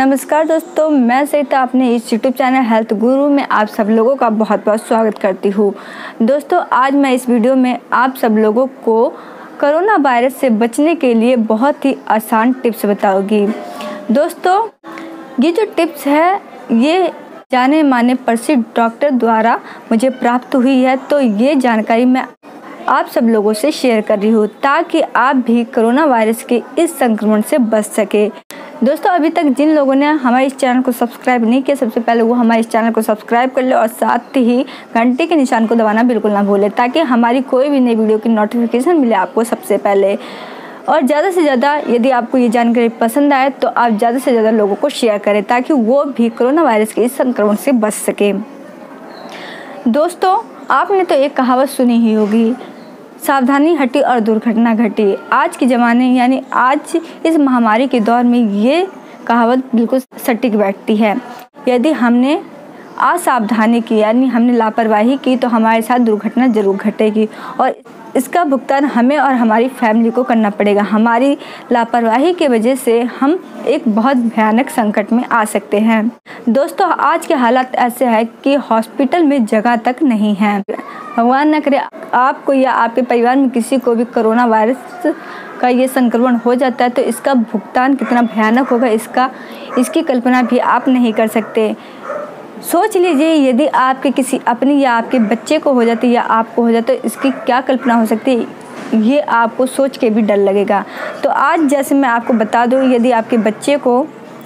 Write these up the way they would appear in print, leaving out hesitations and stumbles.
नमस्कार दोस्तों, मैं सरिता अपने इस यूट्यूब चैनल हेल्थ गुरु में आप सब लोगों का बहुत बहुत स्वागत करती हूँ। दोस्तों, आज मैं इस वीडियो में आप सब लोगों को कोरोना वायरस से बचने के लिए बहुत ही आसान टिप्स बताऊंगी। दोस्तों, ये जो टिप्स है ये जाने माने प्रसिद्ध डॉक्टर द्वारा मुझे प्राप्त हुई है, तो ये जानकारी मैं आप सब लोगों से शेयर कर रही हूँ ताकि आप भी कोरोना वायरस के इस संक्रमण से बच सके। दोस्तों, अभी तक जिन लोगों ने हमारे इस चैनल को सब्सक्राइब नहीं किया, सबसे पहले वो हमारे इस चैनल को सब्सक्राइब कर ले और साथ ही घंटे के निशान को दबाना बिल्कुल ना भूलें ताकि हमारी कोई भी नई वीडियो की नोटिफिकेशन मिले आपको सबसे पहले। और ज़्यादा से ज़्यादा यदि आपको ये जानकारी पसंद आए तो आप ज़्यादा से ज़्यादा लोगों को शेयर करें ताकि वो भी कोरोना वायरस के इस संक्रमण से बच सके। दोस्तों, आपने तो एक कहावत सुनी ही होगी, सावधानी हटी और दुर्घटना घटी। आज के ज़माने यानी आज इस महामारी के दौर में ये कहावत बिल्कुल सटीक बैठती है। यदि हमने असावधानी की यानी हमने लापरवाही की तो हमारे साथ दुर्घटना जरूर घटेगी और इसका भुगतान हमें और हमारी फैमिली को करना पड़ेगा। हमारी लापरवाही की वजह से हम एक बहुत भयानक संकट में आ सकते हैं। दोस्तों, आज के हालात ऐसे हैं कि हॉस्पिटल में जगह तक नहीं है। भगवान न करे आपको या आपके परिवार में किसी को भी कोरोना वायरस का ये संक्रमण हो जाता है तो इसका भुगतान कितना भयानक होगा इसकी कल्पना भी आप नहीं कर सकते। सोच लीजिए, यदि आपके किसी अपने या आपके बच्चे को हो जाती या आपको हो जाता तो इसकी क्या कल्पना हो सकती है, ये आपको सोच के भी डर लगेगा। तो आज जैसे मैं आपको बता दूं, यदि आपके बच्चे को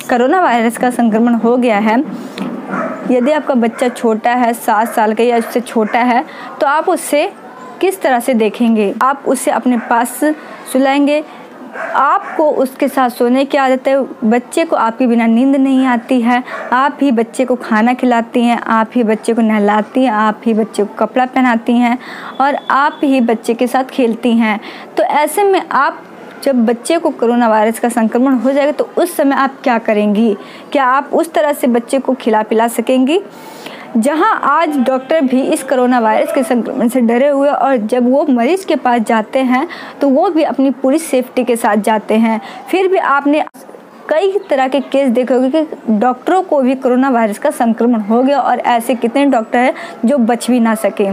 कोरोना वायरस का संक्रमण हो गया है, यदि आपका बच्चा छोटा है, 7 साल का या उससे छोटा है, तो आप उससे किस तरह से देखेंगे। आप उसे अपने पास सुलाएंगे, आपको उसके साथ सोने की आदत है, बच्चे को आपके बिना नींद नहीं आती है, आप ही बच्चे को खाना खिलाती हैं, आप ही बच्चे को नहलाती हैं, आप ही बच्चे को कपड़ा पहनाती हैं और आप ही बच्चे के साथ खेलती हैं। तो ऐसे में आप जब बच्चे को कोरोना वायरस का संक्रमण हो जाएगा तो उस समय आप क्या करेंगी? क्या आप उस तरह से बच्चे को खिला पिला सकेंगी? जहां आज डॉक्टर भी इस कोरोना वायरस के संक्रमण से डरे हुए और जब वो मरीज के पास जाते हैं तो वो भी अपनी पूरी सेफ्टी के साथ जाते हैं। फिर भी आपने कई तरह के केस देखे होंगे कि डॉक्टरों को भी कोरोना वायरस का संक्रमण हो गया और ऐसे कितने डॉक्टर हैं जो बच भी ना सके।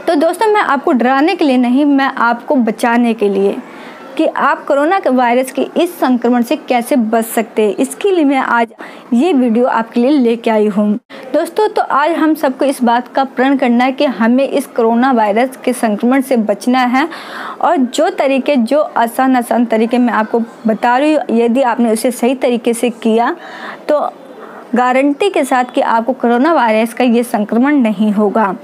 तो दोस्तों, मैं आपको डराने के लिए नहीं, मैं आपको बचाने के लिए कि आप कोरोना वायरस के इस संक्रमण से कैसे बच सकते हैं, इसके लिए मैं आज ये वीडियो आपके लिए लेके आई हूँ। दोस्तों, तो आज हम सबको इस बात का प्रण करना है कि हमें इस कोरोना वायरस के संक्रमण से बचना है और जो आसान तरीके मैं आपको बता रही हूँ, यदि आपने उसे सही तरीके से किया तो गारंटी के साथ कि आपको कोरोना वायरस का ये संक्रमण नहीं होगा।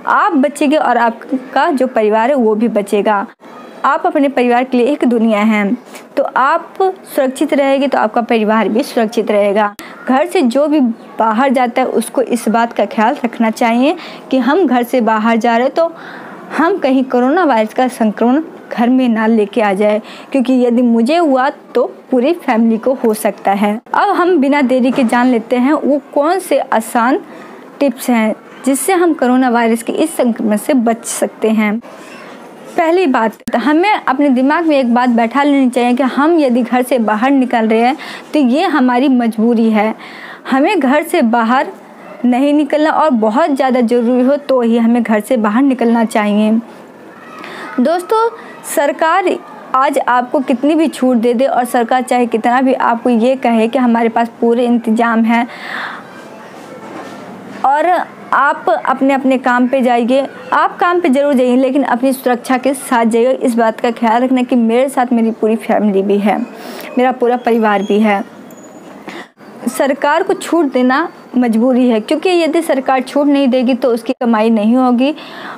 आप बचेंगे और आपका जो परिवार है वो भी बचेगा। आप अपने परिवार के लिए एक दुनिया है, तो आप सुरक्षित रहेंगे तो आपका परिवार भी सुरक्षित रहेगा। घर से जो भी बाहर जाता है उसको इस बात का ख्याल रखना चाहिए कि हम घर से बाहर जा रहे तो हम कहीं कोरोना वायरस का संक्रमण घर में ना लेके आ जाए, क्योंकि यदि मुझे हुआ तो पूरी फैमिली को हो सकता है। अब हम बिना देरी के जान लेते हैं वो कौन से आसान टिप्स हैं जिससे हम कोरोना वायरस के इस संक्रमण से बच सकते हैं। पहली बात, हमें अपने दिमाग में एक बात बैठा लेनी चाहिए कि हम यदि घर से बाहर निकल रहे हैं तो ये हमारी मजबूरी है। हमें घर से बाहर नहीं निकलना और बहुत ज़्यादा ज़रूरी हो तो ही हमें घर से बाहर निकलना चाहिए। दोस्तों, सरकार आज आपको कितनी भी छूट दे दे और सरकार चाहे कितना भी आपको ये कहे कि हमारे पास पूरे इंतजाम हैं और आप अपने अपने काम पे जाइए, आप काम पे ज़रूर जाइए लेकिन अपनी सुरक्षा के साथ जाइए। इस बात का ख्याल रखना कि मेरे साथ मेरी पूरी फैमिली भी है, मेरा पूरा परिवार भी है। सरकार को छूट देना मजबूरी है, क्योंकि यदि सरकार छूट नहीं देगी तो उसकी कमाई नहीं होगी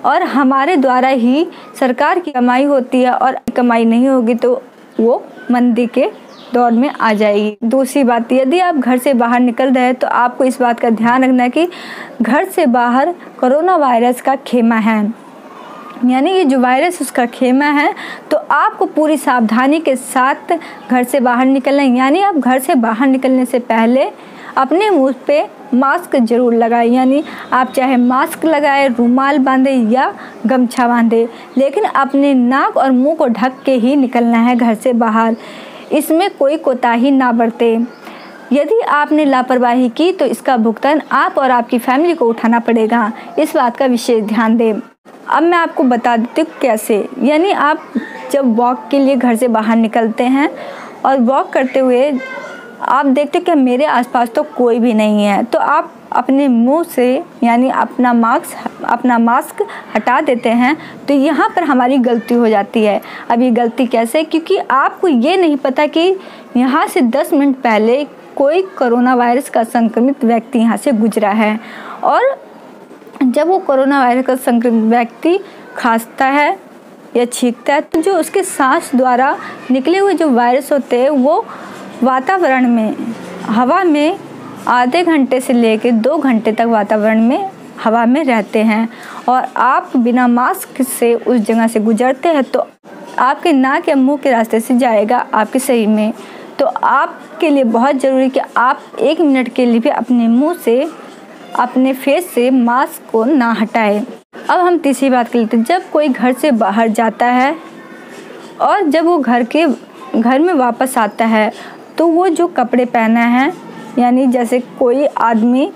और हमारे द्वारा ही सरकार की कमाई होती है और कमाई नहीं होगी तो वो मंदी के दौर में आ जाएगी। दूसरी बात, यदि आप घर से बाहर निकल रहे हैं तो आपको इस बात का ध्यान रखना है कि घर से बाहर कोरोना वायरस का खेमा है, यानी ये जो वायरस उसका खेमा है, तो आपको पूरी सावधानी के साथ घर से बाहर निकलना है। यानी आप घर से बाहर निकलने से पहले अपने मुंह पे मास्क जरूर लगाएं, यानी आप चाहे मास्क लगाएं, रुमाल बांधे या गमछा बांधे, लेकिन अपने नाक और मुंह को ढक के ही निकलना है घर से बाहर। इसमें कोई कोताही ना बरते। यदि आपने लापरवाही की तो इसका भुगतान आप और आपकी फैमिली को उठाना पड़ेगा। इस बात का विशेष ध्यान दें। अब मैं आपको बता देती हूँ कैसे। यानी आप जब वॉक के लिए घर से बाहर निकलते हैं और वॉक करते हुए आप देखते कि मेरे आसपास तो कोई भी नहीं है, तो आप अपने मुंह से यानी अपना मास्क हटा देते हैं। तो यहाँ पर हमारी गलती हो जाती है। अब ये गलती कैसे? क्योंकि आपको ये नहीं पता कि यहाँ से 10 मिनट पहले कोई कोरोना वायरस का संक्रमित व्यक्ति यहाँ से गुजरा है, और जब वो कोरोना वायरस का संक्रमित व्यक्ति खांसता है या छींकता है तो जो उसके सांस द्वारा निकले हुए जो वायरस होते हैं वो वातावरण में, हवा में आधे घंटे से लेकर 2 घंटे तक वातावरण में, हवा में रहते हैं। और आप बिना मास्क से उस जगह से गुजरते हैं तो आपके नाक या मुंह के रास्ते से जाएगा आपके शरीर में। तो आपके लिए बहुत ज़रूरी कि आप 1 मिनट के लिए भी अपने मुंह से, अपने फेस से मास्क को ना हटाएं। अब हम तीसरी बात कर लेते हैं। जब कोई घर से बाहर जाता है और जब वो घर में वापस आता है तो वो जो कपड़े पहना है, यानी जैसे कोई आदमी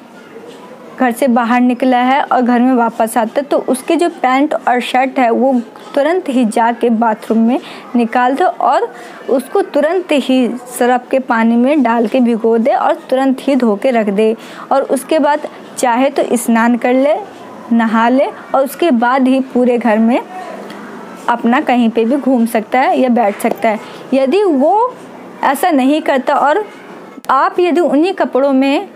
घर से बाहर निकला है और घर में वापस आता है तो उसके जो पैंट और शर्ट है वो तुरंत ही जाके बाथरूम में निकाल दो और उसको तुरंत ही सरफ के पानी में डाल के भिगो दे और तुरंत ही धो के रख दे। और उसके बाद चाहे तो स्नान कर ले, नहा ले, और उसके बाद ही पूरे घर में अपना कहीं पे भी घूम सकता है या बैठ सकता है। यदि वो ऐसा नहीं करता और आप यदि उन्हीं कपड़ों में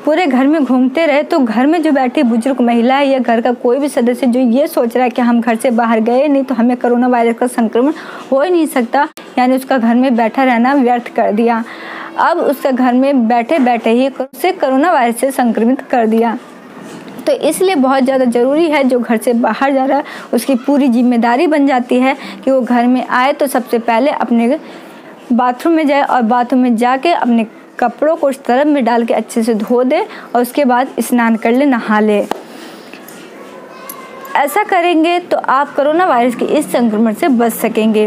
पूरे घर में घूमते रहे तो घर में जो बैठी बुजुर्ग महिला है या घर का कोई भी सदस्य जो ये सोच रहा है कि हम घर से बाहर गए नहीं तो हमें कोरोना वायरस का संक्रमण हो ही नहीं सकता, यानी उसका घर में बैठा रहना व्यर्थ कर दिया। अब उसका घर में बैठे बैठे ही उसे कोरोना वायरस से संक्रमित कर दिया। तो इसलिए बहुत ज़्यादा ज़रूरी है जो घर से बाहर जा रहा है उसकी पूरी जिम्मेदारी बन जाती है कि वो घर में आए तो सबसे पहले अपने बाथरूम में जाए और बाथरूम में जाके अपने कपड़ों को उस तरफ में डाल के अच्छे से धो दे और उसके बाद स्नान कर ले, नहा ले। ऐसा करेंगे तो आप कोरोना वायरस के इस संक्रमण से बच सकेंगे।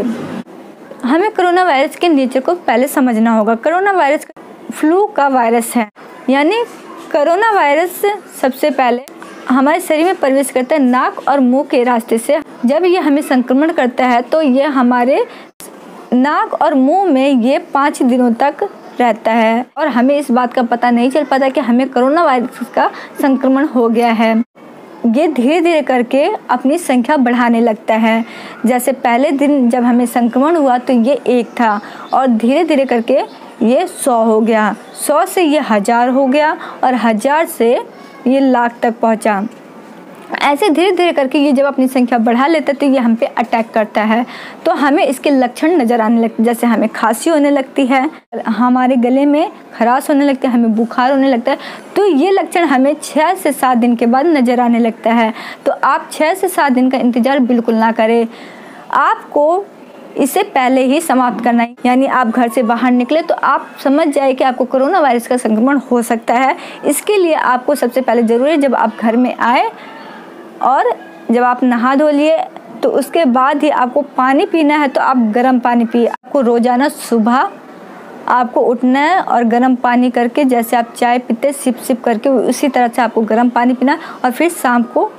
हमें कोरोना वायरस के नेचर को पहले समझना होगा। कोरोना वायरस फ्लू का वायरस है, यानी कोरोना वायरस सबसे पहले हमारे शरीर में प्रवेश करता है नाक और मुंह के रास्ते से। जब ये हमें संक्रमण करता है तो ये हमारे नाक और मुंह में ये 5 दिनों तक रहता है और हमें इस बात का पता नहीं चल पाता कि हमें कोरोना वायरस का संक्रमण हो गया है। ये धीरे धीरे करके अपनी संख्या बढ़ाने लगता है। जैसे पहले दिन जब हमें संक्रमण हुआ तो ये 1 था और धीरे धीरे करके ये 100 हो गया, 100 से ये 1000 हो गया और 1000 से ये लाख तक पहुंचा। ऐसे धीरे धीरे करके ये जब अपनी संख्या बढ़ा लेता है तो ये हम पे अटैक करता है। तो हमें इसके लक्षण नज़र आने लगते, जैसे हमें खांसी होने लगती है, हमारे गले में खराश होने लगता है, हमें बुखार होने लगता है। तो ये लक्षण हमें 6 से 7 दिन के बाद नज़र आने लगता है। तो आप 6 से 7 दिन का इंतज़ार बिल्कुल ना करें, आपको इसे पहले ही समाप्त करना है। यानी आप घर से बाहर निकले तो आप समझ जाए कि आपको कोरोना वायरस का संक्रमण हो सकता है। इसके लिए आपको सबसे पहले ज़रूरी है जब आप घर में आए और जब आप नहा धो लिए तो उसके बाद ही आपको पानी पीना है तो आप गर्म पानी पिए। आपको रोज़ाना सुबह आपको उठना है और गर्म पानी करके, जैसे आप चाय पीते सिप सिप करके, उसी तरह से आपको गर्म पानी पीना और फिर शाम को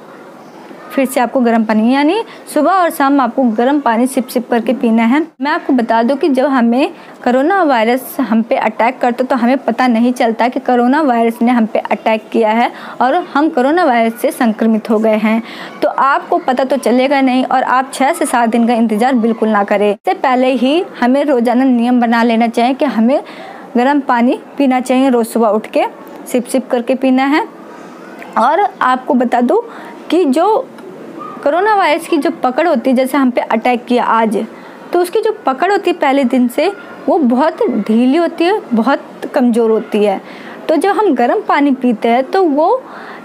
फिर से आपको गर्म पानी, यानी सुबह और शाम आपको गर्म पानी सिप सिप करके पीना है। मैं आपको बता दूं कि जब हमें कोरोना वायरस हम पे अटैक करता तो हमें पता नहीं चलता कि कोरोना वायरस ने हम पे अटैक किया है और हम कोरोना वायरस से संक्रमित हो गए हैं। तो आपको पता तो चलेगा नहीं और आप 6 से 7 दिन का इंतज़ार बिल्कुल ना करें। इससे पहले ही हमें रोज़ाना नियम बना लेना चाहिए कि हमें गर्म पानी पीना चाहिए, रोज़ सुबह उठ के सिप सिप करके पीना है। और आपको बता दूँ कि जो कोरोना वायरस की जो पकड़ होती है, जैसे हम पे अटैक किया आज, तो उसकी जो पकड़ होती है पहले दिन से वो बहुत ढीली होती है, बहुत कमज़ोर होती है। तो जब हम गर्म पानी पीते हैं तो वो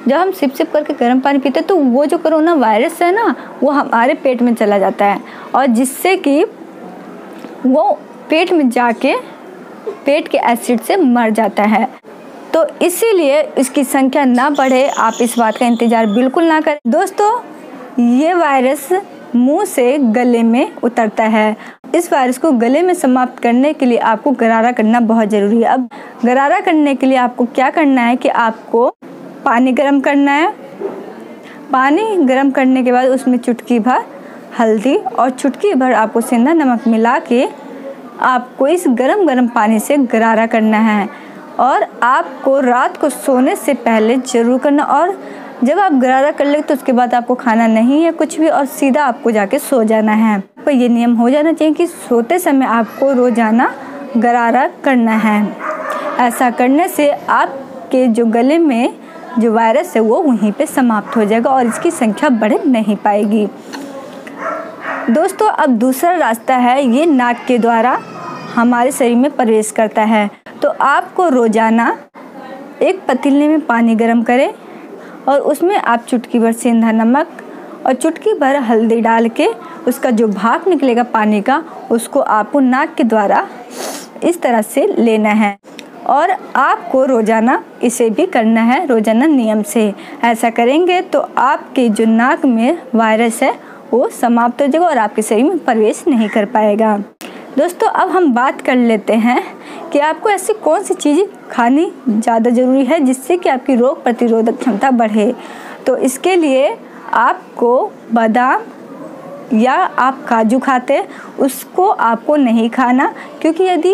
जब हम सिप सिप करके गर्म पानी पीते हैं तो वो जो कोरोना वायरस है ना वो हमारे पेट में चला जाता है और जिससे कि वो पेट में जाके पेट के एसिड से मर जाता है। तो इसीलिए इसकी संख्या ना बढ़े, आप इस बात का इंतज़ार बिल्कुल ना करें। दोस्तों, ये वायरस मुंह से गले में उतरता है। इस वायरस को गले में समाप्त करने के लिए आपको गरारा करना बहुत ज़रूरी है। अब गरारा करने के लिए आपको क्या करना है कि आपको पानी गर्म करना है। पानी गर्म करने के बाद उसमें चुटकी भर हल्दी और चुटकी भर आपको सेंधा नमक मिला के आपको इस गरम पानी से गरारा करना है और आपको रात को सोने से पहले ज़रूर करना। और जब आप गरारा कर ले तो उसके बाद आपको खाना नहीं है कुछ भी और सीधा आपको जाके सो जाना है। तो ये नियम हो जाना चाहिए कि सोते समय आपको रोज़ाना गरारा करना है। ऐसा करने से आपके जो गले में जो वायरस है वो वहीं पे समाप्त हो जाएगा और इसकी संख्या बढ़ नहीं पाएगी। दोस्तों, अब दूसरा रास्ता है, ये नाक के द्वारा हमारे शरीर में प्रवेश करता है। तो आपको रोज़ाना एक पतीले में पानी गर्म करें और उसमें आप चुटकी भर सेंधा नमक और चुटकी भर हल्दी डाल के उसका जो भाप निकलेगा पानी का उसको आपको नाक के द्वारा इस तरह से लेना है और आपको रोज़ाना इसे भी करना है रोज़ाना नियम से। ऐसा करेंगे तो आपके जो नाक में वायरस है वो समाप्त हो जाएगा और आपके शरीर में प्रवेश नहीं कर पाएगा। दोस्तों, अब हम बात कर लेते हैं कि आपको ऐसी कौन सी चीज़ें खानी ज़्यादा ज़रूरी है जिससे कि आपकी रोग प्रतिरोधक क्षमता बढ़े। तो इसके लिए आपको बादाम या आप काजू खाते उसको आपको नहीं खाना, क्योंकि यदि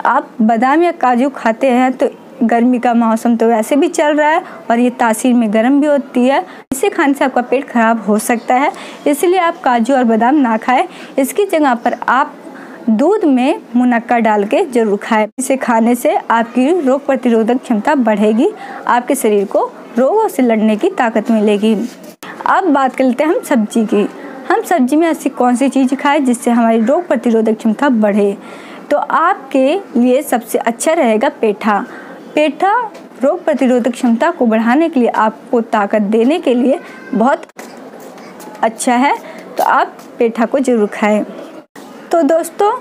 आप बादाम या काजू खाते हैं तो गर्मी का मौसम तो वैसे भी चल रहा है और ये तासीर में गर्म भी होती है, इसे खाने से आपका पेट खराब हो सकता है। इसलिए आप काजू और बादाम ना खाएं। इसकी जगह पर आप दूध में मुनक्का डाल के जरूर खाएं। इसे खाने से आपकी रोग प्रतिरोधक क्षमता बढ़ेगी, आपके शरीर को रोगों से लड़ने की ताकत मिलेगी। अब बात कर लेते हैं हम सब्जी की। हम सब्जी में ऐसी कौन सी चीज़ खाएं जिससे हमारी रोग प्रतिरोधक क्षमता बढ़े। तो आपके लिए सबसे अच्छा रहेगा पेठा। पेठा रोग प्रतिरोधक क्षमता को बढ़ाने के लिए, आपको ताकत देने के लिए बहुत अच्छा है, तो आप पेठा को जरूर खाएं। तो दोस्तों,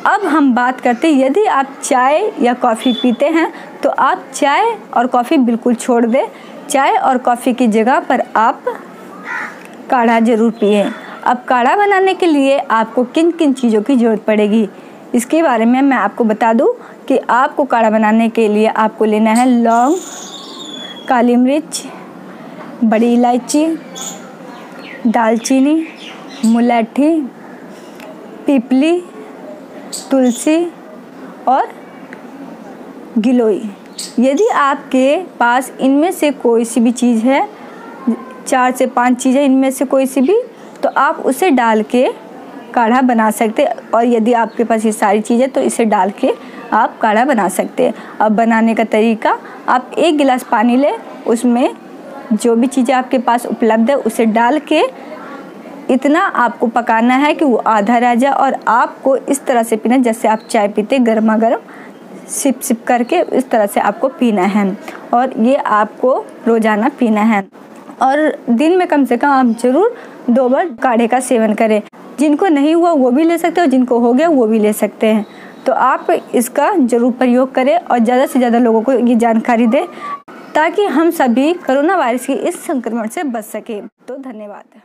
अब हम बात करते हैं, यदि आप चाय या कॉफ़ी पीते हैं तो आप चाय और कॉफ़ी बिल्कुल छोड़ दें। चाय और कॉफ़ी की जगह पर आप काढ़ा ज़रूर पिएं। अब काढ़ा बनाने के लिए आपको किन किन चीज़ों की ज़रूरत पड़ेगी इसके बारे में मैं आपको बता दूं कि आपको काढ़ा बनाने के लिए आपको लेना है लौंग, काली मिर्च, बड़ी इलायची, दालचीनी, मुलैठी, पीपली, तुलसी और गिलोय। यदि आपके पास इनमें से कोई सी भी चीज़ है, 4 से 5 चीज़ें इनमें से कोई सी भी, तो आप उसे डाल के काढ़ा बना सकते हैं। और यदि आपके पास ये सारी चीज़ें तो इसे डाल के आप काढ़ा बना सकते हैं। अब बनाने का तरीका, आप 1 गिलास पानी लें, उसमें जो भी चीज़ें आपके पास उपलब्ध है उसे डाल के इतना आपको पकाना है कि वो आधा रह जाए और आपको इस तरह से पीना जैसे आप चाय पीते गर्मा गर्म सिप सिप करके, इस तरह से आपको पीना है और ये आपको रोज़ाना पीना है। और दिन में कम से कम आप ज़रूर 2 बार काढ़े का सेवन करें। जिनको नहीं हुआ वो भी ले सकते हैं और जिनको हो गया वो भी ले सकते हैं। तो आप इसका ज़रूर प्रयोग करें और ज़्यादा से ज़्यादा लोगों को ये जानकारी दें ताकि हम सभी कोरोना वायरस के इस संक्रमण से बच सकें। तो धन्यवाद।